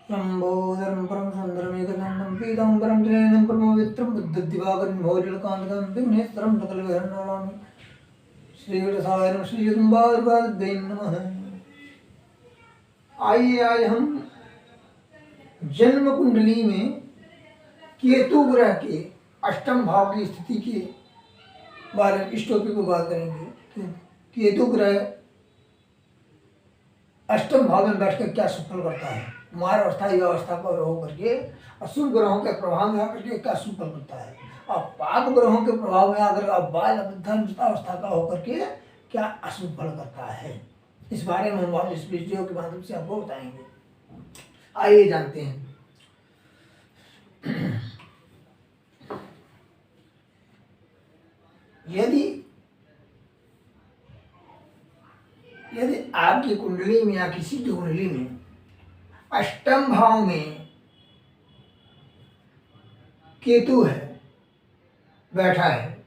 शम्भोदरं परं सुन्दरमेकदण्डं पीताम्बरं त्रिनयनं परमपवित्रं बुद्धदिवाकरं भौजलकान्तिकं दिग्नेत्रं सकलविहरणामि श्रीगणेशाय श्रीजगदम्बाय नमः। आइए आज हम जन्म कुंडली में केतु ग्रह के अष्टम भाव की स्थिति के बारे में इस टॉपिक पर बात करेंगे। केतु ग्रह अष्टम भाव में बैठकर क्या सुफल करता है, कुमार अवस्था युवा अवस्था पर होकर के अशुभ ग्रहों के प्रभाव में आकर के क्या सुफल करता है, और पाप ग्रहों के प्रभाव में आकर बाल अवस्था का होकर के क्या अशुभ फल करता है, इस बारे में हम इस वीडियो के माध्यम से आपको बताएंगे। आइए जानते हैं। यदि आपकी कुंडली में या किसी की कुंडली में अष्टम भाव में केतु है, बैठा है,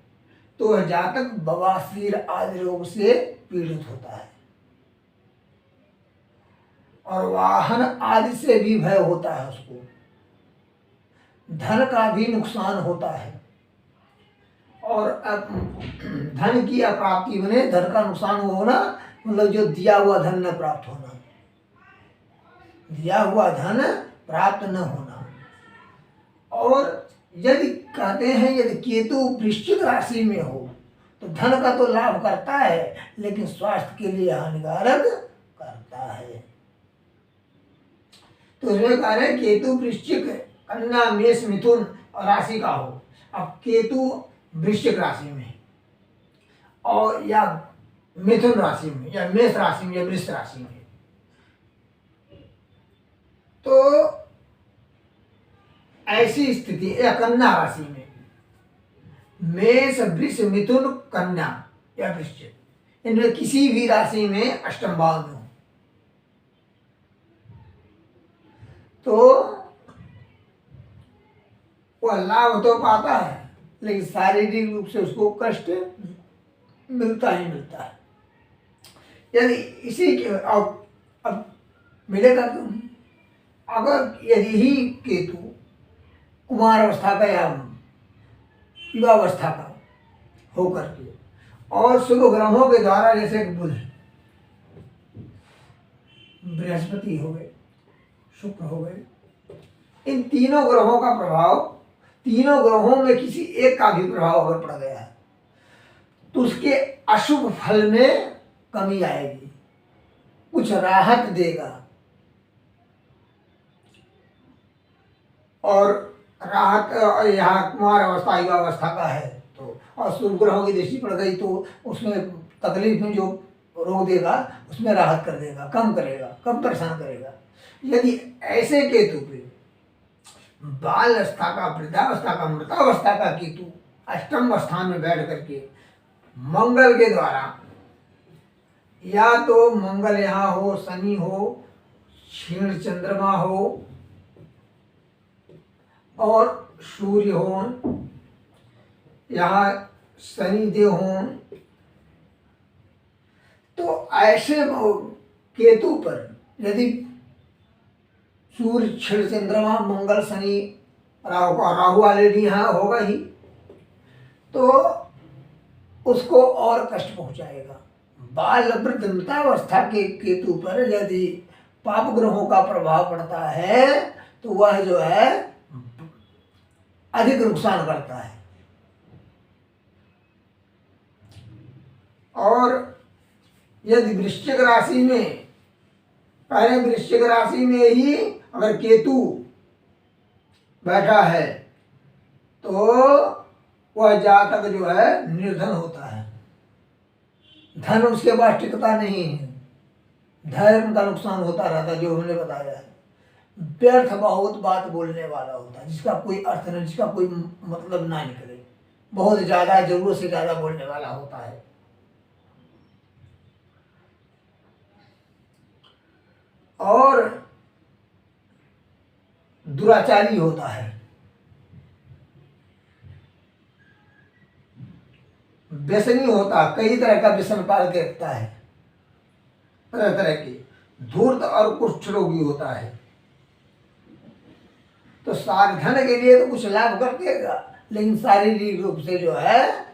तो वह जातक बवासीर आदि रोग से पीड़ित होता है और वाहन आदि से भी भय होता है उसको। धन का भी नुकसान होता है और धन की अप्राप्ति बने, धन का नुकसान होना मतलब जो दिया हुआ धन न प्राप्त होना, दिया हुआ धन प्राप्त न होना। और यदि कहते हैं यदि केतु वृश्चिक राशि में हो तो धन का तो लाभ करता है लेकिन स्वास्थ्य के लिए हानिकारक करता है। तो इसमें कह रहे हैं केतु वृश्चिक, कन्या, मेष, मिथुन और राशि का हो। अब केतु वृश्चिक राशि में और या मिथुन राशि में या मेष राशि में या वृष राशि में, तो ऐसी स्थिति या कन्या राशि में, मेष, वृष, मिथुन, कन्या या वृश्चिक, इनमें किसी भी राशि में अष्टम भाव में हो तो वह लाभ तो पाता है लेकिन शारीरिक रूप से उसको कष्ट मिलता ही मिलता है। यदि इसी के अब मिलेगा क्यों? अगर यदि ही केतु कुमार अवस्था का या युवा अवस्था का होकर के और शुभ ग्रहों के द्वारा, जैसे बुध, बृहस्पति हो गए, शुक्र हो गए, इन तीनों ग्रहों का प्रभाव, तीनों ग्रहों में किसी एक का भी प्रभाव अगर पड़ गया है तो उसके अशुभ फल में कमी आएगी, कुछ राहत देगा। और राहत यहाँ कुमार अवस्था युवा अवस्था का है तो, और शुभ ग्रहों की दृष्टि पड़ गई तो उसमें तकलीफ में जो रोक देगा उसमें राहत कर देगा, कम करेगा, कम परेशान करेगा। यदि ऐसे केतु पे बाल अवस्था का, वृद्धावस्था का, मृतावस्था का केतु अष्टम स्थान में बैठ करके मंगल के द्वारा, या तो मंगल यहाँ हो, शनि हो, क्षीण चंद्रमा हो और सूर्य हो, यहाँ शनि देव हो, तो ऐसे केतु पर यदि सूर्य, क्षीण चंद्रमा, मंगल, शनि, राहु ऑलरेडी यहाँ होगा ही, तो उसको और कष्ट पहुंचाएगा। बाल वृद्धावस्था के केतु पर यदि पाप ग्रहों का प्रभाव पड़ता है तो वह जो है अधिक नुकसान करता है। और यदि वृश्चिक राशि में, पहले वृश्चिक राशि में ही अगर केतु बैठा है तो वह जातक जो है निर्धन होता है, धन उसके पास टिकता नहीं है, धर्म का नुकसान होता रहता है। जो उन्होंने बताया है, व्यर्थ बहुत बात बोलने वाला होता है, जिसका कोई अर्थ नहीं, जिसका कोई मतलब ना निकले, बहुत ज़्यादा जरूरत से ज़्यादा बोलने वाला होता है। और दुराचारी होता है, व्यसनी होता, कई तरह का व्यसन पाल के रखता है, तरह तरह की, धूर्त और कुष्ठ रोगी होता है। तो साधन के लिए तो कुछ लाभ कर देगा, लेकिन शारीरिक रूप से जो है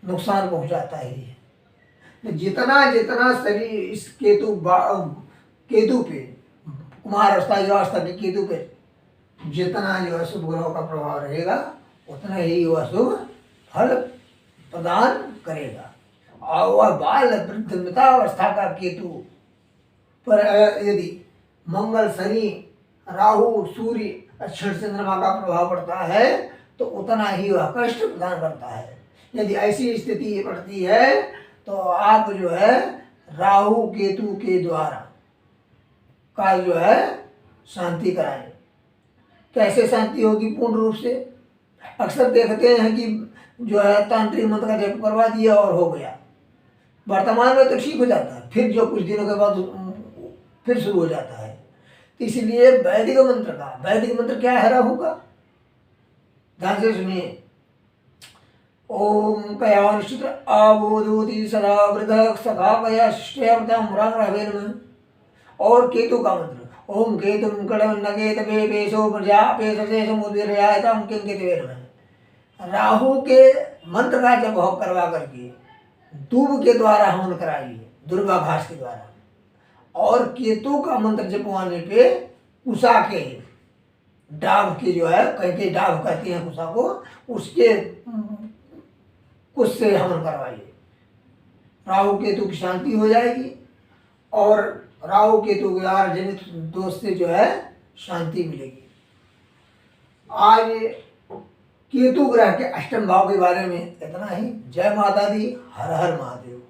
नुकसान पहुंचाता ही है। तो जितना जितना शरीर इस केतु पे, कुमार अवस्था युवावस्था के केतु पे जितना जो है शुभ ग्रहों का प्रभाव रहेगा, उतना ही वह शुभ फल प्रदान करेगा। और वह बाल वृद्धमतावस्था का केतु पर यदि मंगल, शनि, राहु, सूर्य, अक्षर चंद्रमा का प्रभाव पड़ता है तो उतना ही वह कष्ट प्रदान करता है। यदि ऐसी स्थिति पड़ती है तो आप जो है राहु केतु के द्वारा का जो है शांति कराएं। कैसे शांति होगी? पूर्ण रूप से अक्सर देखते हैं कि जो है तांत्रिक मंत्र का जप करवा दिया और हो गया, वर्तमान में तो ठीक हो जाता है, फिर जो कुछ दिनों के बाद फिर शुरू हो जाता है। इसलिए वैदिक मंत्र क्या है राहु का? ध्यान से सुनिए। ओम कयानुष्ठित आबोधोति सदा वृद्धः सखा कया शिष्टयावृतम् नमः। और केतु का मंत्र ओम केतुम कड़वन्नकेत पेशो प्रजा पेशसे समुद्रयायतम किंकितवे नमः। राहु के मंत्र का जप करवा करके दूब के द्वारा हवन कराइए, दुर्गाभास के द्वारा। और केतु का मंत्र जपवाने पे कुशा के डाब की जो है, कहीं डाब कहते हैं कुशा को, उसके कुछ से हवन करवाइए। राहु केतु की शांति हो जाएगी और राहु केतु के द्वारा जनित दोष से जो है शांति मिलेगी। आज केतु ग्रह के अष्टम भाव के बारे में इतना ही। जय माता दी, हर हर महादेव।